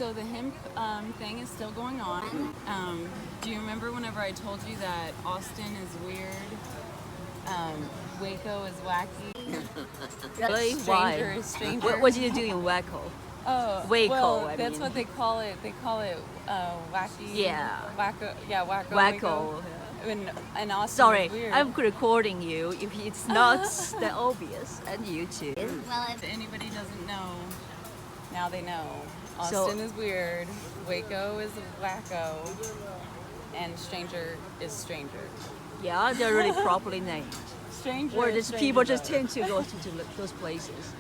So the hemp thing is still going on. Do you remember whenever I told you that Austin is weird, Waco is wacky, Really? Stranger Why? is stranger? What did you do in Waco? Oh, Waco, well, I that's mean. what they call it. They call it wacky. Yeah. Wacko. Yeah, wacko. Waco. And Austin Sorry, is weird. I'm recording you. If it's not that obvious, and you too. Well, if anybody doesn't know, now they know. So- Austin is weird, Waco is wacko, and stranger is stranger. Yeah, they're really properly named. Stranger. Or is just stranger, people just though. tend to go to those places.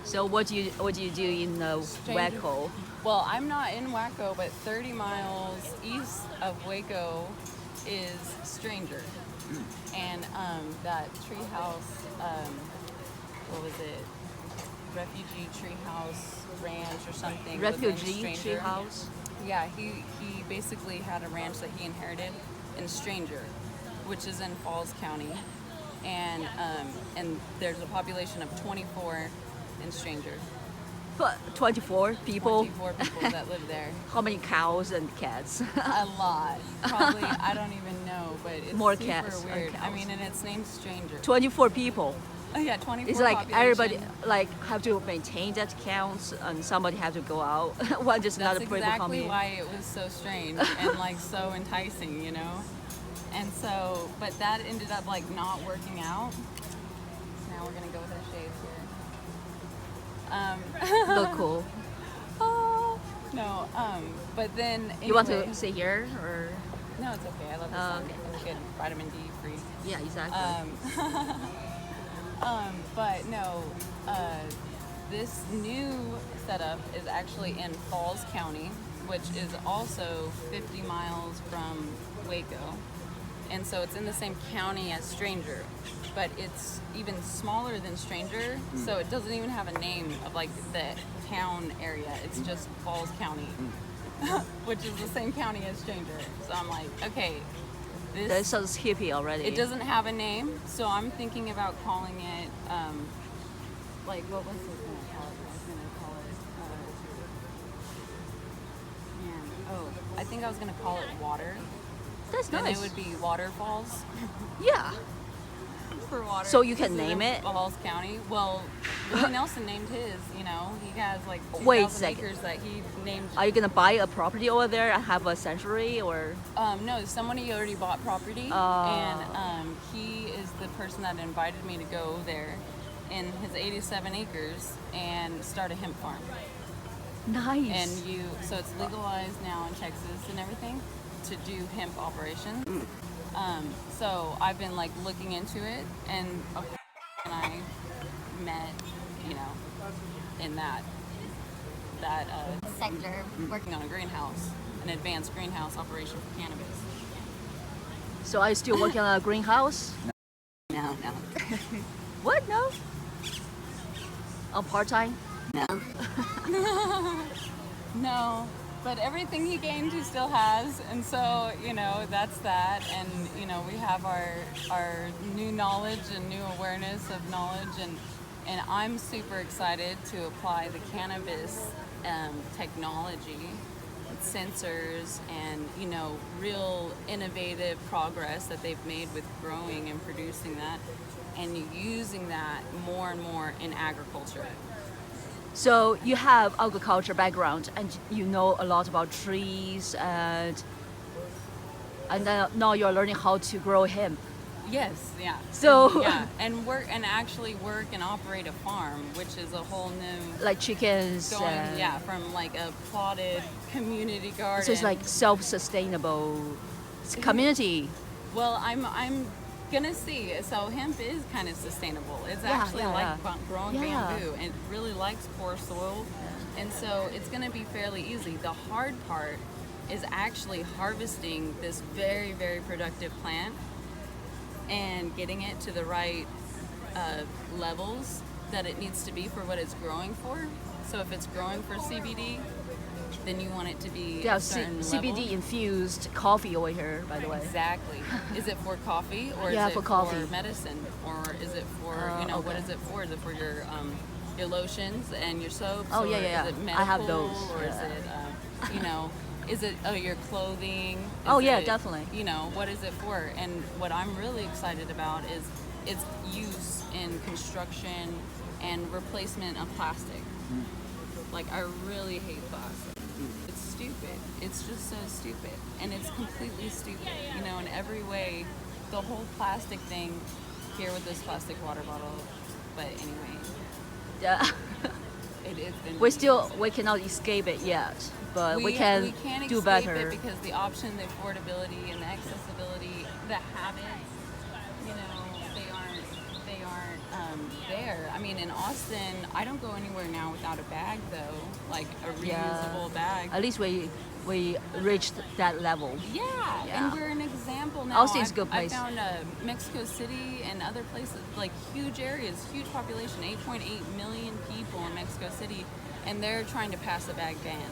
So what do you do in Stranger. Waco? Well, I'm not in Waco, but 30 miles east of Waco is Stranger. And that treehouse, what was it? Refugee treehouse ranch or something. was in Refugee Stranger. treehouse. Yeah, he basically had a ranch that he inherited in Stranger, which is in Falls County, and there's a population of 24 in Stranger. But 24 people. 24 people that live there. How many cows and cats? A lot, probably. I don't even know, but it's More super cats and weird. I cows. mean, and it's named Stranger. 24 people. Oh yeah, 24. It's like population. everybody like have to maintain that counts, and somebody have to go out. One just That's not a people exactly coming in. why it was so strange and like so enticing, you know. And so, but that ended up like not working out. Now we're gonna go with our shades here. Look cool. Oh, no, but then anyway, You want to stay here or? No, it's okay. I love this Oh, one. okay. It's good. Vitamin D free. Yeah, exactly. But no, this new setup is actually in Falls County, which is also 50 miles from Waco. And so it's in the same county as Stranger, but it's even smaller than Stranger, so it doesn't even have a name of like the town area. It's just Falls County, which is the same county as Stranger. So I'm like, okay, That this sounds hippie already. it doesn't have a name, so I'm thinking about calling it, like, what was I gonna call it? I was gonna call it, I think I was gonna call it Water. That's Then nice. it would be Waterfalls Yeah. for water. So you can Because name in it? Falls County. Well, Willie Nelson named his. You know, he has like Wait a 2,000 second. acres that he named. Are you gonna buy a property over there and have a sanctuary or? No, somebody already bought property, and he is the person that invited me to go there in his 87 acres and start a hemp farm. Nice. And so it's legalized now in Texas and everything to do hemp operations. So I've been like looking into it, and I met, you know, in that sector. working on a greenhouse, an advanced greenhouse operation for cannabis. So are you still working on a greenhouse? No. What? No. On part time? No, but everything he gained, he still has, and so you know that's that. And you know we have our new knowledge and new awareness of knowledge, and I'm super excited to apply the cannabis technology, sensors, and you know real innovative progress that they've made with growing and producing that, and using that more and more in agriculture. So you have agriculture background and you know a lot about trees and then now you're learning how to grow hemp. Yes, yeah. So- yeah, and actually work and operate a farm, which is a whole new Like chickens. going from like a plotted community garden. So it's like self-sustainable community. Well, I'm gonna see. So hemp is kind of sustainable. It's actually like growing Yeah. bamboo, and it really likes poor soil, and so it's gonna be fairly easy. The hard part is actually harvesting this very, very productive plant and getting it to the right levels that it needs to be for what it's growing for. So if it's growing for CBD, then you want it to be Yeah, a certain CBD level. infused coffee over here, by the way. Exactly. Is it for coffee or Yeah, is it for coffee. for medicine, or is it for what okay. is it for? Is it for your your lotions and your soaps. Oh, or yeah, yeah, yeah. Is it I have medical, those, or yeah. is it, you know, is it your clothing? Oh, Is yeah, it, definitely. You know, what is it for? And what I'm really excited about is its use in construction and replacement of plastic. Like, I really hate plastic. It's stupid. It's just so stupid. And it's completely stupid, you know, in every way. The whole plastic thing here with this plastic water bottle. But anyway, Yeah. it's been... We cannot escape it yet, but we can can't do escape better. it because the option, the affordability, and the accessibility, the habits, you know, they aren't there. I mean, in Austin, I don't go anywhere now without a bag, though, like a reusable bag. At least we reached that level. Yeah, Yeah. and we're an example now. Austin's a good place. I found Mexico City and other places, like huge areas, huge population, 8.8 million people in Mexico City, and they're trying to pass a bag ban.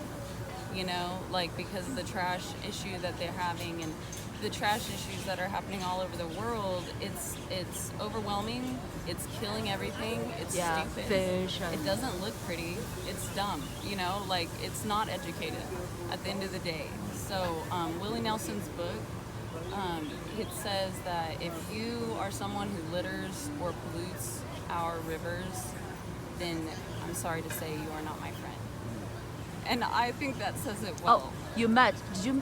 You know, like because of the trash issue that they're having and the trash issues that are happening all over the world. It's overwhelming. It's killing everything. It's stupid. Fish. It doesn't look pretty. It's dumb. You know, like it's not educated at the end of the day. So Willie Nelson's book, it says that if you are someone who litters or pollutes our rivers, then I'm sorry to say you are not my friend. And I think that says it well. Oh,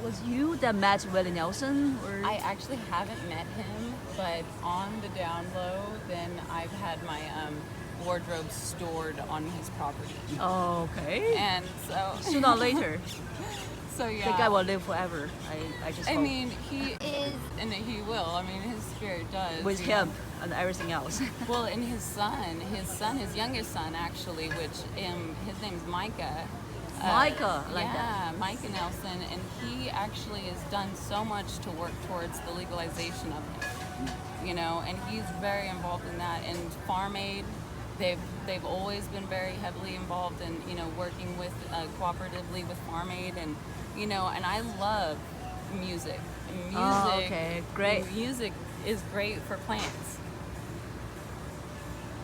was you that met Willie Nelson? Or? I actually haven't met him, but on the down low, then I've had my wardrobe stored on his property. Oh, okay. And so... Sooner or later. So yeah. The guy will live forever. I just hope. mean, he is, and he will. I mean, his spirit does. With hemp and everything else. Well, and his youngest son, actually, which his name's Micah. Micah, like that. Yeah, Micah Nelson, and he actually has done so much to work towards the legalization of it. You know, and he's very involved in that. And Farm Aid, they've always been very heavily involved in, you know, working with cooperatively with Farm Aid, and you know, and I love music. Music, oh, okay, great. Music is great for plants.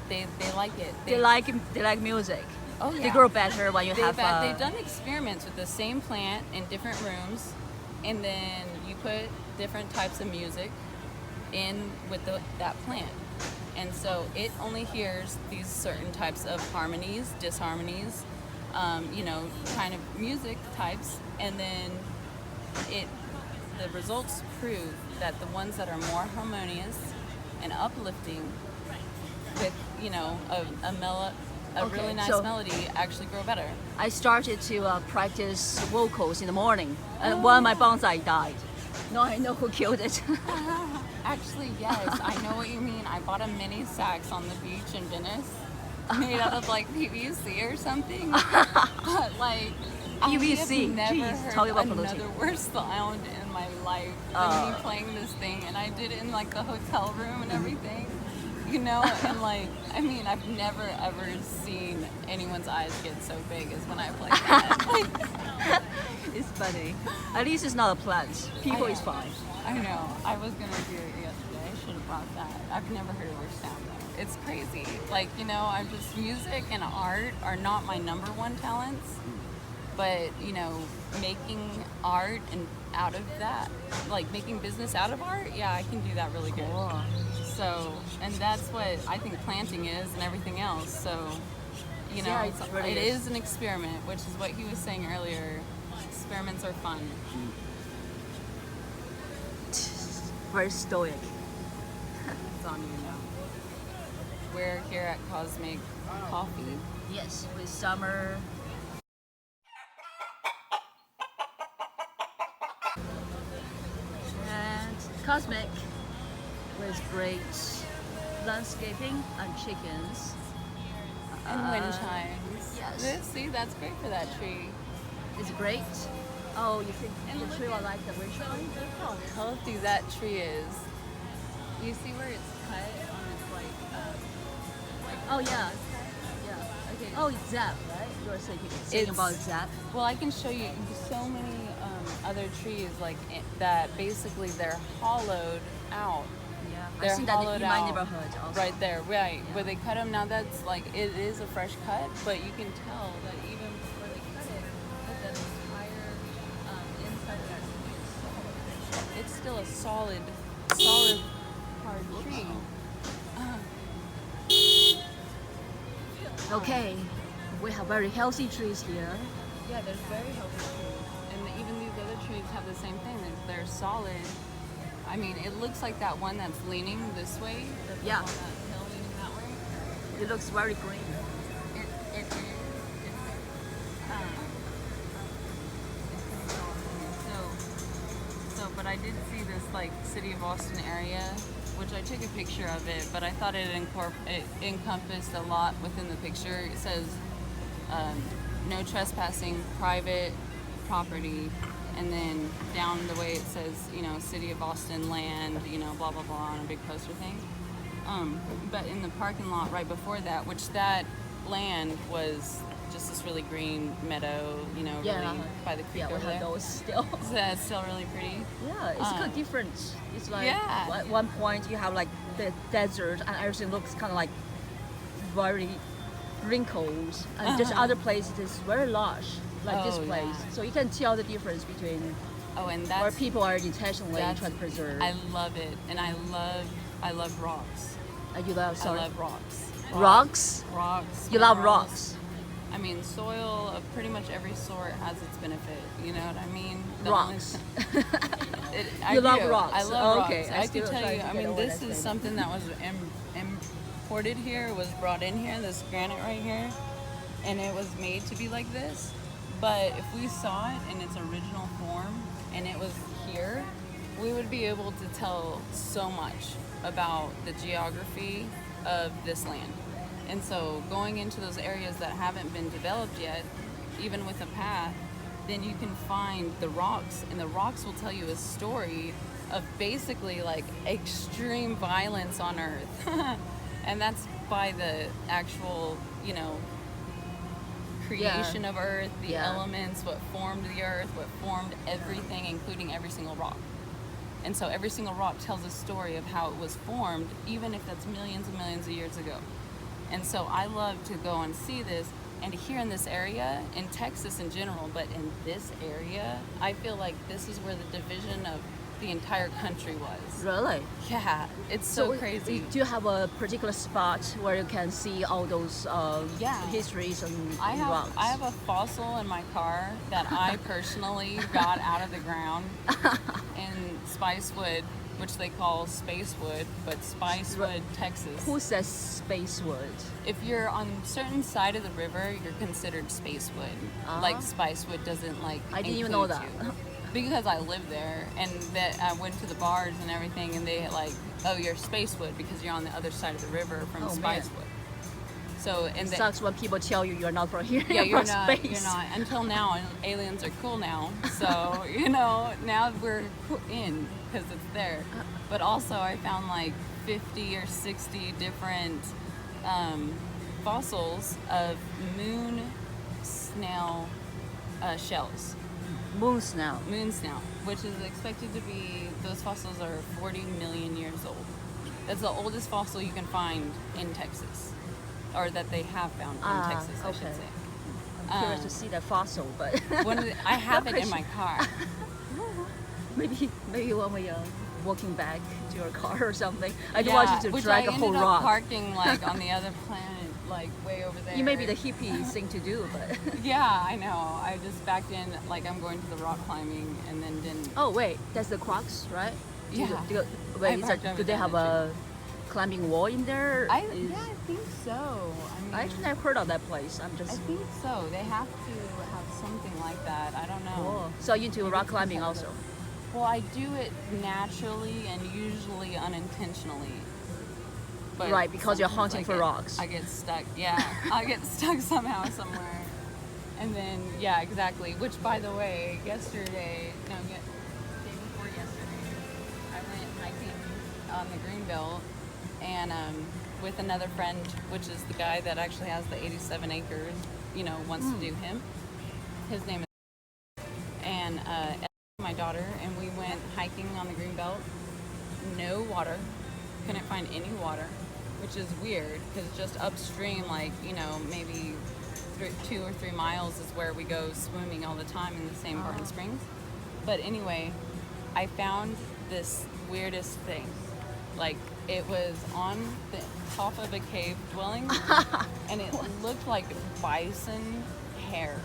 They like it. They like music. Oh yeah. They grow better when you They've have. done experiments with the same plant in different rooms, and then you put different types of music in with that plant, and so it only hears these certain types of harmonies, disharmonies, you know, kind of music types, and then the results prove that the ones that are more harmonious and uplifting with, you know, a really nice melody actually grow better. I started to practice vocals in the morning, and one of my bonsai died. Now I know who killed it. Actually, yes, I know what you mean. I bought a mini sax on the beach in Venice, made out of like PVC or something. But like, PVC, I have never jeez, heard talk about another polluting. worse sound in my life than me playing this thing, and I did it in like the hotel room and everything. You know, and like, I mean, I've never ever seen anyone's eyes get so big as when I play that. It's funny. At least it's not a plant. People is fine. I know. I was gonna do it yesterday. I should have brought that. I've never heard a worse sound though. It's crazy. Like, you know, music and art are not my number one talents, but you know, making art and out of that, like making business out of art, yeah, I can do that really good. Cool. So, and that's what I think planting is and everything else. So, you know, Yeah, it is an experiment, which is what he was saying earlier. Experiments are fun. Very stoic. It's on you now. We're here at Cosmic Coffee. Yes, with summer. And Cosmic with great landscaping and chickens. And wind chimes. yes. See, that's great for that tree. It's great. Oh, you think the tree will like the wind chime? Look how healthy that tree is. You see where it's cut on its Oh yeah. Yeah. Okay. Oh, it's Zap, right? You're saying about Zap. Well, I can show you so many other trees like that. Basically, they're hollowed out. Yeah. Yeah, I've They're seen that hollowed in my out neighborhood also. right there, right, where they cut them. Now that's like, it is a fresh cut, but you can tell that even before they cut it, that the entire inside of that tree is solid. It's still a solid hard tree. Okay, we have very healthy trees here. Yeah, there's very healthy trees, and even these other trees have the same thing. They're solid. I mean, it looks like that one that's leaning this way. That's Yeah. the one that hill leaning that way. It looks very green. It is. But I did see this like city of Austin area, which I took a picture of it, but I thought it encompassed a lot within the picture. It says no trespassing, private property, and then down the way it says, you know, city of Austin land, you know, blah blah blah, on a big poster thing. But in the parking lot right before that, which that land was just this really green meadow, you know, really by the creek Yeah, we over have there. those still. So that's still really pretty. Yeah, it's kind of different. It's like Yeah. at one point you have like the desert and everything looks kind of like very wrinkled, and just other places is very lush, like this Oh, place. yeah. So you can tell the difference between Oh, and where that's people are intentionally that's- trying to preserve. I love it, and I love rocks. You love, sorry, I love rocks. rocks. Rocks. You love minerals. rocks. I mean, soil of pretty much every sort has its benefit. You know what I mean? The Rocks. I You love do. rocks. I love Okay, rocks. I I could still tell try you. to I get mean, over this that is thing. something that was imported here, was brought in here. This granite right here, and it was made to be like this. But if we saw it in its original form and it was here, we would be able to tell so much about the geography of this land. And so going into those areas that haven't been developed yet, even with a path, then you can find the rocks, and the rocks will tell you a story of basically like extreme violence on Earth. And that's by the actual, you know, creation of Earth, the elements, what formed the Earth, what formed everything, including every single rock. And so every single rock tells a story of how it was formed, even if that's millions and millions of years ago. And so I love to go and see this. And here in this area, in Texas in general, but in this area, I feel like this is where the division of the entire country was. Really? Yeah, it's so crazy. Do you have a particular spot where you can see all those Yeah. histories and I rocks? have a fossil in my car that I personally got out of the ground in Spicewood, which they call Spacewood, but Spicewood, Texas. Who says Spacewood? If you're on a certain side of the river, you're considered Spacewood. Like Spicewood doesn't like I didn't even know include that. you. Because I lived there, and that I went to the bars and everything, and they like, oh, you're Spacewood because you're on the other side of the river from Oh, man. Spicewood. So and It sucks when people tell you you're not from here. yeah, you're from not. space. You're not. Until now, and aliens are cool now. So you know, now we're in because it's there. But also, I found like 50 or 60 different fossils of moon snail shells. Moon snail. Moon snail, which is expected to be, those fossils are 40 million years old. That's the oldest fossil you can find in Texas, or that they have found in Texas, I should okay. say. I'm curious to see that fossil, but I have it in my car. maybe when we are walking back to your car or something, I don't want you to which drag I a whole ended up rock. parking like on the other planet, like way over there. You may be the hippie thing to do, but Yeah, I know. I just backed in like I'm going to the rock climbing, and then didn't. oh wait, that's the Crocs, right? Yeah. Wait, parked over do they there, have a climbing wall in there? I think so. I mean, I actually never heard of that place. I'm I just. think so. They have to have something like that. I don't know. Cool. So you into rock climbing also? Well, I do it naturally and usually unintentionally. But Right, because you're sometimes hunting for rocks. I get stuck. Yeah, I get stuck somehow somewhere. And then, yeah, exactly. Which, by the way, day before yesterday, I went hiking on the Greenbelt and with another friend, which is the guy that actually has the 87 acres, you know, wants to do hemp. His name is, and my daughter, and we went hiking on the Greenbelt. No water, couldn't find any water, which is weird because just upstream, like, you know, maybe 2 or 3 miles is where we go swimming all the time in the same Barton Springs. But anyway, I found this weirdest thing. Like, it was on the top of a cave dwelling, and it looked like bison hair.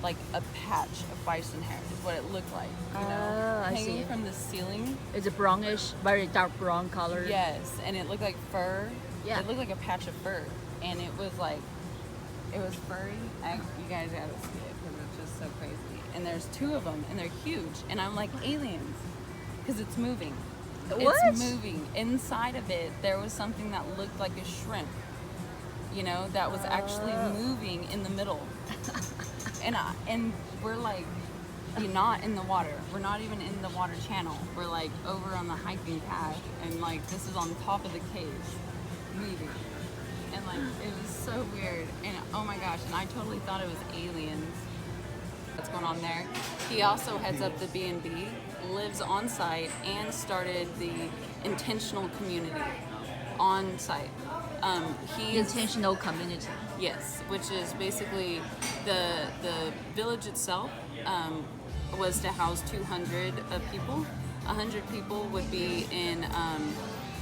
Like a patch of bison hair is what it looked like, you know, I hanging see. from the ceiling. It's a brownish, very dark brown color. Yes, and it looked like fur. Yeah. It looked like a patch of fur, and it was like, it was furry. You guys gotta see it because it's just so crazy. And there's 2 of them, and they're huge, and I'm like, aliens, because it's moving. What? It's moving. Inside of it, there was something that looked like a shrimp, you know, that was actually moving in the middle. And we're like, we're not in the water. We're not even in the water channel. We're like over on the hiking path, and like this is on top of the cave, moving. And like it was so weird. And oh my gosh, and I totally thought it was aliens. What's going on there? He also heads up the B&B, lives on site, and started the intentional community on site. Intentional community. Yes, which is basically the village itself was to house 200 people. 100 people would be in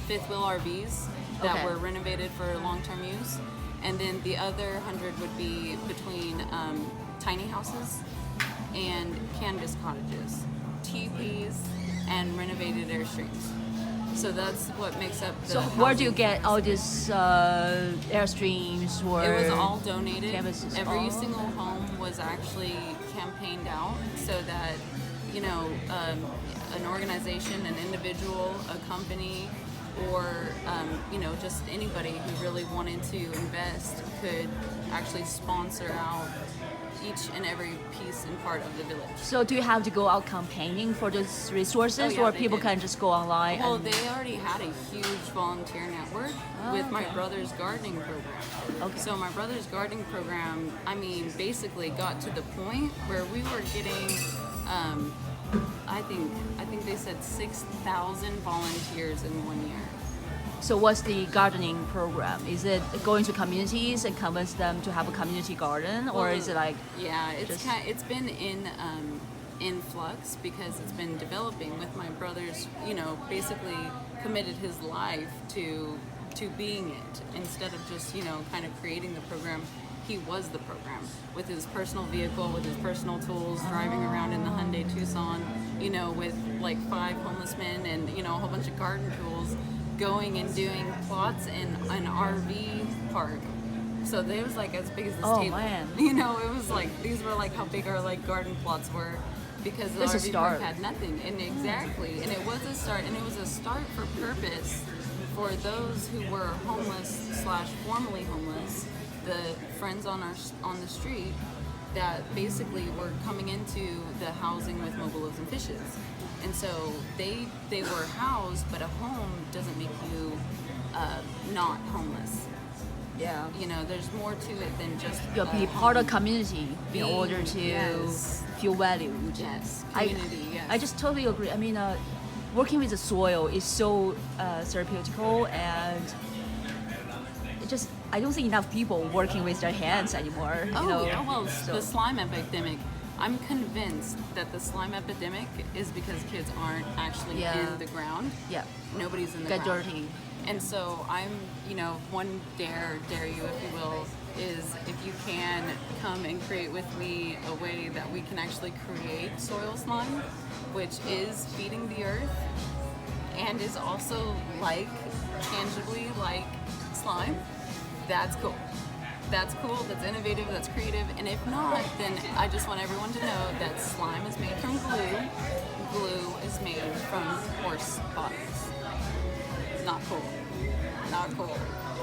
fifth wheel RVs that Okay. were renovated for long-term use, and then the other 100 would be between tiny houses and canvas cottages, teepees, and renovated airstreams. So that's what makes up the So where do you housing get all these airstreams or? It was all donated. canvases? Every Oh. single home was actually campaigned out so that, you know, an organization, an individual, a company, or, you know, just anybody who really wanted to invest could actually sponsor out each and every piece and part of the village. So do you have to go out campaigning for those resources, Oh, yeah, or they people did. can just go online? Well, and... they already had a huge volunteer network with my okay. brother's gardening program. Okay. So my brother's gardening program, I mean, basically got to the point where we were getting, I think they said 6,000 volunteers in 1 year. So what's the gardening program? Is it going to communities and convince them to have a community garden, or Well, is it like? Yeah, it's just- it's been in flux because it's been developing with my brother's, you know, basically committed his life to being it instead of just, you know, kind of creating the program. He was the program with his personal vehicle, with his personal tools, driving around in the Hyundai Tucson, you know, with like 5 homeless men and, you know, a whole bunch of garden tools, going and doing plots in an RV park. So they was like as big as this Oh, table. man. You know, it was like these were like how big our like garden plots were because the It's a RV park start. had nothing. And exactly, and it was a start, and it was a start for purpose for those who were homeless / formerly homeless, the friends on the street that basically were coming into the housing with mobile loaves and fishes. And so they were housed, but a home doesn't make you not homeless. Yeah. You know, there's more to it than just You'll be part of community in Being- order to yes. feel valued. Yes, I- community. Yes. I just totally agree. I mean, working with the soil is so therapeutical, and it just I don't see enough people working with their hands anymore. Oh, you know? yeah, well, So- the slime epidemic. I'm convinced that the slime epidemic is because kids aren't actually Yeah. in the ground. yeah, Nobody's in the get ground. dirty. And so I'm, you know, one dare you, if you will, is if you can come and create with me a way that we can actually create soil slime, which is feeding the earth and is also like, tangibly like slime, that's cool. That's cool, that's innovative, that's creative, and if not, then I just want everyone to know that slime is made from glue. Glue is made from horse bodies. Not cool. Not cool.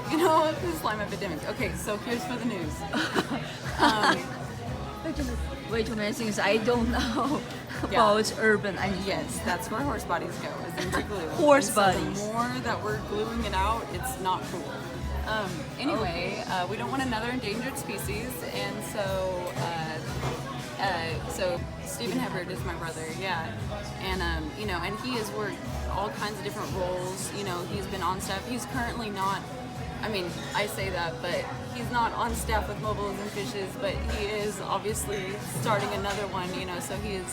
You know, the slime epidemic. Okay, so here's for the news. Way too many things I don't know Yeah. about urban animals. Yes, that's where horse bodies go, is into glue. Horse And so bodies. The more that we're gluing it out, it's not cool. Anyway, we don't want another endangered species, and so Stephen Hubbard is my brother, yeah. And, you know, and he has worked all kinds of different roles. You know, he's been on staff. He's currently not, I mean, I say that, but he's not on staff with Mobile Loaves and Fishes, but he is obviously starting another one, you know, so he's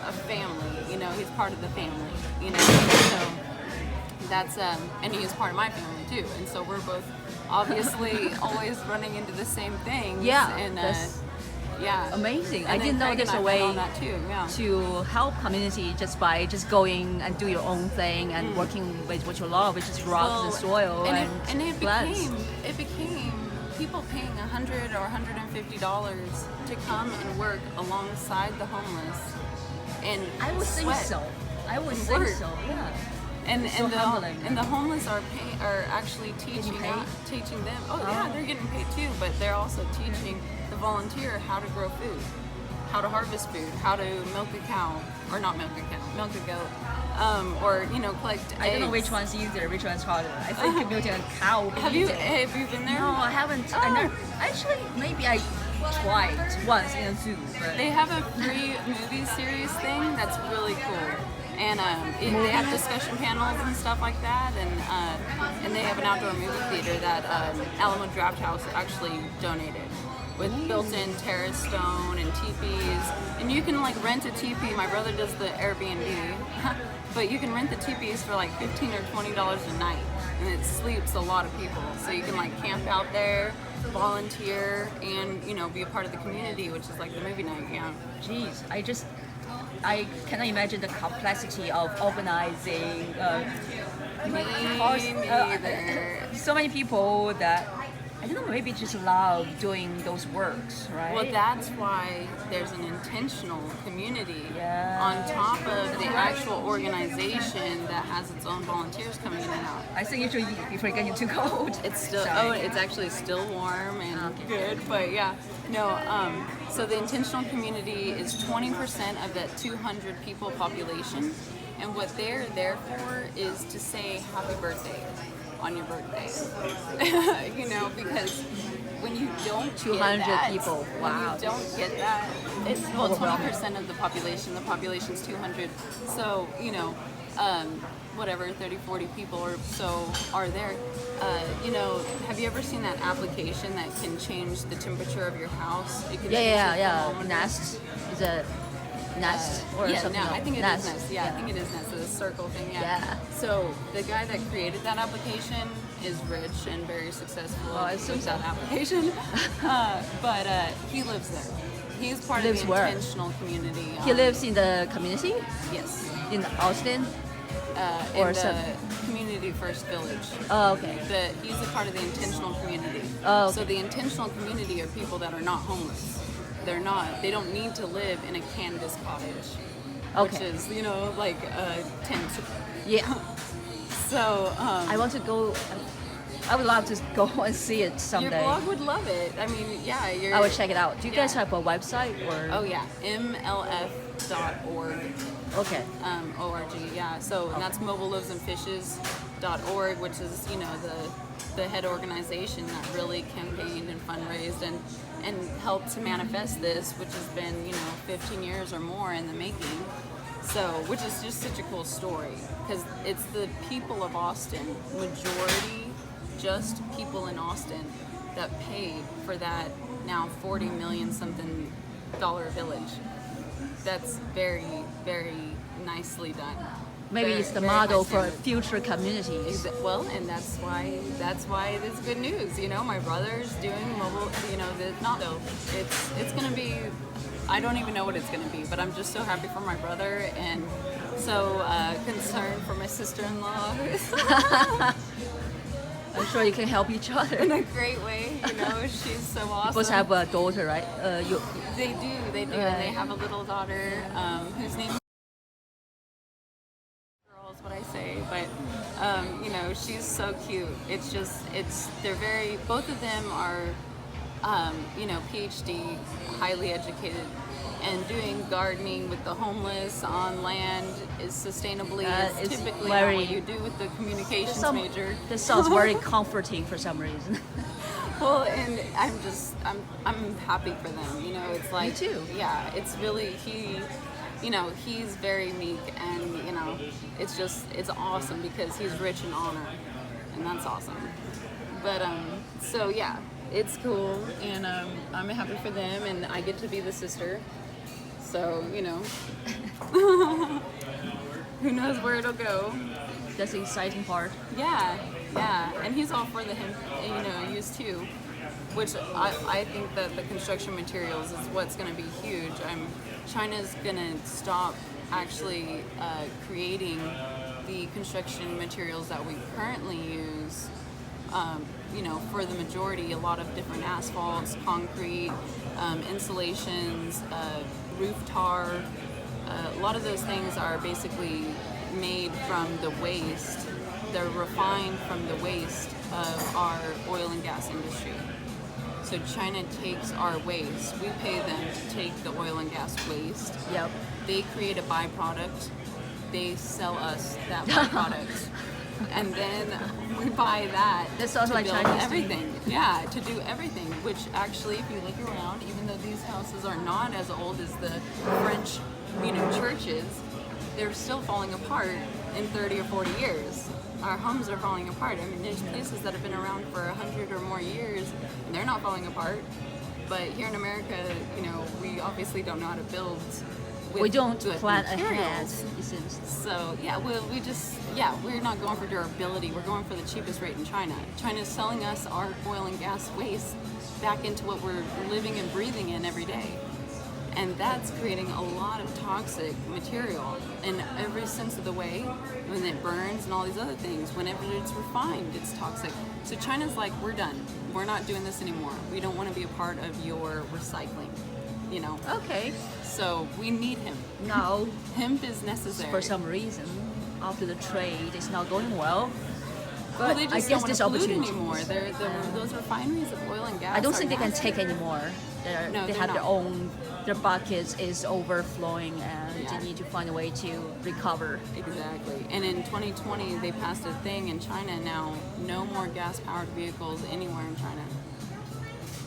a family, you know, he's part of the family, you know, so that's, and he is part of my family too, and so we're both obviously always running into the same things. Yeah, and, that's yeah. amazing. And I didn't know Craig there's and a I way met on that too, yeah. to help community just by just going and do your own thing and working with what you love, which is rocks and soil and it plants. became people paying $100 or $150 to come and work alongside the homeless, and I would think sweat so. I would and think work. so. Yeah. And So humbling. the homeless are actually teaching paid? teaching them. Oh yeah, they're getting paid too, but they're also teaching the volunteer how to grow food, how to harvest food, how to milk a cow, or not milk a cow, milk a goat, or you know, collect eggs. I don't know which one's easier, which one's harder. I think milking a cow would be Have easier. you been there? No, I haven't. Oh. I never, actually, maybe I tried once in a zoo, but They have a free movie series thing that's really cool, and they have discussion panels and stuff like that, and they have an outdoor movie theater that Alamo Draft House actually donated, with built-in terrace stone and teepees, and you can like rent a teepee. My brother does the Airbnb, but you can rent the teepees for like $15 or $20 a night, and it sleeps a lot of people. So you can like camp out there, volunteer, and you know, be a part of the community, which is like the movie night. Yeah. geez, I cannot imagine the complexity of organizing. Me Cause, neither. so many people that I don't know, maybe just love doing those works, right? Well, that's why there's an intentional community Yeah. on top of the actual organization that has its own volunteers coming in and out. I think you should eat before it gets too cold. It's still it's actually still warm and Okay. good, but yeah, no. So the intentional community is 20% of that 200 people population, and what they're there for is to say happy birthday on your birthday. You know, because when you don't 200 get that, people, wow. when you don't get that, it's well 20% of the population. The population's 200, so you know. Whatever, 30, 40 people or so are there. You know, have you ever seen that application that can change the temperature of your house? It can change the thermometer. Nest is a Nest or Yeah, something. no, I think it is Nest. Nest. Yeah, I think it is Nest. It's a circle thing. Yeah. Yeah. So the guy that created that application is rich and very successful Oh, I assume with so. that application. But he lives there. He's part Lives of the where? intentional community. He lives in the community Yes. in Austin. In Or the some- Community First Village. Oh, okay. He's a part of the intentional community. Oh, okay. So the intentional community are people that are not homeless. They don't need to live in a canvas cottage, which Okay. is, you know, like a tent. Yeah. So I want to go. I would love to go and see it your someday. blog would love it. I mean, yeah, I will check it out. Do you guys yeah. have a website or? Oh yeah, mlf.org. Okay. ORG, yeah. So and that's mobileloavesandfishes.org, which is, you know, the head organization that really campaigned and fundraised and helped to manifest this, which has been, you know, 15 years or more in the making. So, which is just such a cool story because it's the people of Austin, majority just people in Austin that paid for that now $40 million something dollar village. That's very, very nicely done. Maybe Very- it's the very model high for standard. future communities. Well, and that's why it is good news. You know, my brother's doing mobile. You know, it's gonna be. I don't even know what it's gonna be, but I'm just so happy for my brother and so concerned for my sister-in-law. I'm sure you can help each other. In a great way, you know, she's so awesome. You both have a daughter, right? They do, and they have a little daughter whose name is girl is what I say, but you know, she's so cute. Both of them are, you know, PhD, highly educated, and doing gardening with the homeless on land is sustainably is it's typically very- not what you do with the communications major. This sounds very comforting for some reason. Well, and I'm happy for them. You know, it's like, too. yeah, it's really he's very meek, and it's awesome because he's rich in honor, and that's awesome. But so yeah, it's cool, and I'm happy for them, and I get to be the sister. So who knows where it'll go. That's the exciting part. Yeah, yeah, and he's all for the hemp, use too, which I think that the construction materials is what's going to be huge. China's going to stop actually creating the construction materials that we currently use. For the majority, a lot of different asphalts, concrete, insulations, roof tar. A lot of those things are basically made from the waste. They're refined from the waste of our oil and gas industry. So China takes our waste. We pay them to take the oil and gas waste. Yep. They create a byproduct. They sell us that byproduct. And then we buy that That sounds to like build Chinese everything. Yeah, to do everything. Which actually, if you look around, even though these houses are not as old as the French, churches, they're still falling apart in 30 or 40 years. Our homes are falling apart. I mean, there's places that have been around for 100 or more years, and they're not falling apart. But here in America, we obviously don't know how to build. We don't good plan ahead, materials. it seems. So yeah, we're not going for durability. We're going for the cheapest rate in China. China's selling us our oil and gas waste back into what we're living and breathing in every day. And that's creating a lot of toxic material in every sense of the way. When it burns and all these other things, whenever it's refined, it's toxic. So China's like, we're done. We're not doing this anymore. We don't want to be a part of your recycling, Okay. So we need hemp. Now, Hemp is necessary. for some reason, after the trade is not going well, Well, but they I just guess don't this want to pollute opportunity. anymore. Those refineries of oil and gas. I don't think are they can nasty. take anymore. No, They they're have their not. own, their buckets is overflowing, and Yeah. they need to find a way to recover. Exactly. And in 2020, they passed a thing in China now, no more gas-powered vehicles anywhere in China.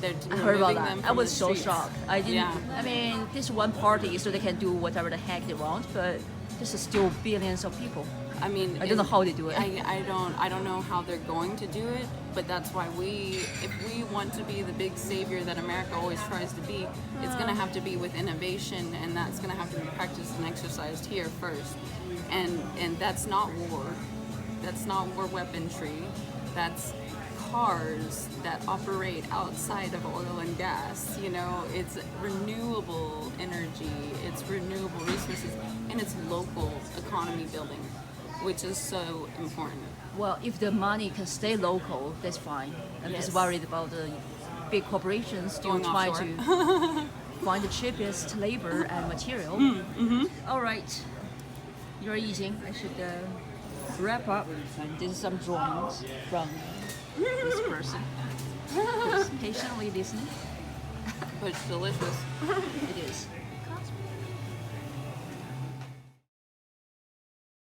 They're I heard about removing them that. I from was the so streets. shocked. I didn't. Yeah. I mean, this one party, so they can do whatever the heck they want, but this is still billions of people. I mean, I don't know how they do it. I don't know how they're going to do it, but that's why if we want to be the big savior that America always tries to be, it's going to have to be with innovation, and that's going to have to be practiced and exercised here first. And that's not war. That's not war weaponry. That's cars that operate outside of oil and gas. It's renewable energy, it's renewable resources, and it's local economy building, which is so important. Well, if the money can stay local, that's fine. I'm Yes. just worried about the big corporations still Going try offshore. to find the cheapest labor and material. All right, you're eating. I should wrap up. And this is some drawings from this person who's patiently listening. But it's delicious. It is.